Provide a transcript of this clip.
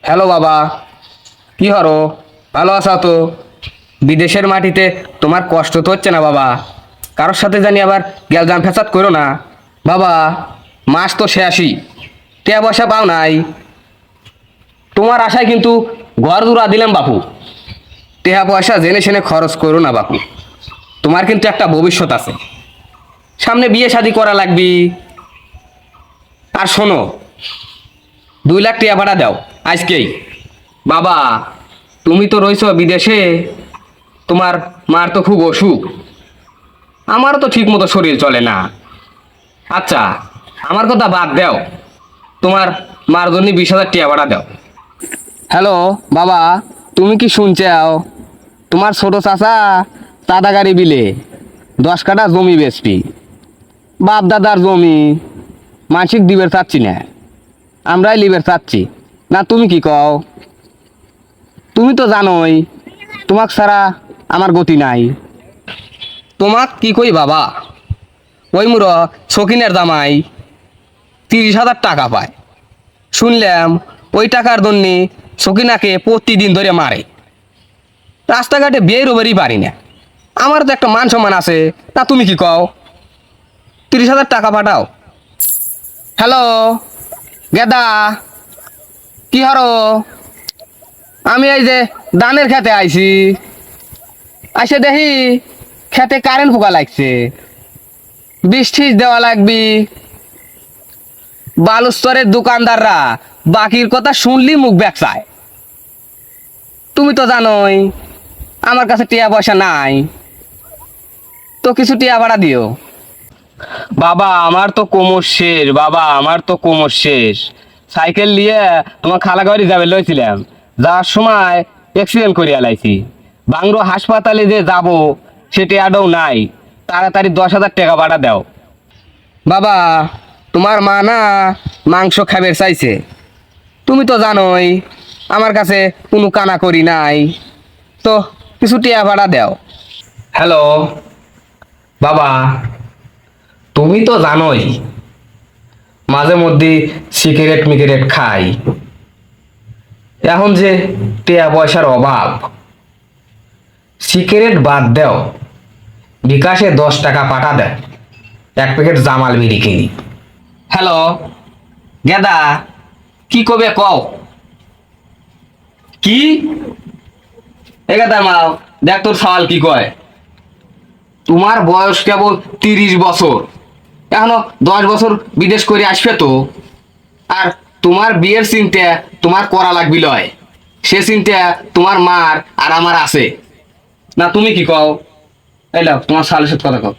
Hello বাবা, কি হরো? ভালো আছো তো? বিদেশের মাটিতে তোমার কষ্ট তো হচ্ছে না বাবা? কারোর সাথে জানি আবার গ্যালজাম ফেসাদ করো না বাবা। মাস তো শেষই, টাকা পয়সা পাও নাই। তোমার আশায় কিন্তু ঘর দুরা দিলাম বাপু। টাকা পয়সা জেনে শুনে খরচ করো না বাপু। তোমার কিন্তু একটা ভবিষ্যৎ আছে, সামনে বিয়ে শাদি করা লাগবি। আর শোনো, 2 লাখ টাকা ভাড়া দাও আজকেই। বাবা, তুমি তো রইছো বিদেশে, তোমার মার তো খুব অসুখ, আমারও তো ঠিক মতো শরীর চলে না। আচ্ছা, আমার কথা বাদ দাও, তোমার মার জন্য 20,000 টাকা ভাড়া দাও। হ্যালো বাবা, তুমি কি শুনছাও? তোমার ছোট চাচা দাদাগাড়ি বিলে 10 কাঠা জমি বেচবি। বাপ দাদার জমি মানসিক দিবের চাচ্ছি না, আমরাই লিবের চাচ্ছি না। তুমি কি কও? তুমি তো জানোই তোমাক ছাড়া আমার গতি নাই। তোমাক কি কই বাবা, ওই মুর শকিনের জামাই 30,000 টাকা পায়। শুনলাম ওই টাকার জন্যে শকিনাকে প্রতিদিন ধরে মারে। রাস্তাঘাটে বেরোবেরই পারি না। আমার তো একটা মান সম্মান আছে না। তুমি কি কও? 30,000 টাকা পাঠাও। হ্যালো গেদা, কি হরো? আমি এই যে ধানের খেতে আইছি, আইসে দেখি খেতে কারেন্ট পোকা লাগছে। বৃষ্টি দেওয়া লাগবি। বালুস্তরের দোকানদাররা বাকির কথা শুনলি মুখ বেকসায়। তুমি তো জানোই আমার কাছে টিয়া পয়সা নাই, তো কিছু টিয়া ভাড়া দিও। বাবা আমার তো কোমর শেষ, বাবা আমার তো কোমর শেষ। সাইকেল নিয়ে তোমার খালাগাড়ি যাবে লইছিলাম, যাওয়ার সময় অ্যাক্সিডেন্ট করিয়া লাইছি। বাংরো হাসপাতালে যে যাব সেটি আদৌ নাই। তাড়াতাড়ি 10,000 টাকা ভাড়া দাও। বাবা, তোমার মা না মাংস খাবার চাইছে। তুমি তো জানোই আমার কাছে কোনো কানা করি নাই, তো কিছু টিয়া ভাড়া দাও। হ্যালো বাবা, তুমি তো জানোই মাঝে মধ্যে সিগারেট মিগারেট খাই। এখন যে টিয়া পয়সার অভাব, সিগারেট বাদ দাও, বিকাশে 10 টাকা পাঠা দেয়, 1 প্যাকেট জামাল বিড়ি কিনি। হ্যালো গেদা, কি কবে কও? কি এ গেদা মাও, দেখ তোর সওয়াল কি কয়। তোমার বয়স কেবল 30 বছর, এখনো 10 বছর বিদেশ করে আসবে তো। আর তোমার বিয়ের চিন্তা তোমার করা লাগবি লয়, সে চিন্তা তোমার মার আর আমার আছে না। তুমি কি কও? এই লাও তোমার সালের সাথে কথা কও।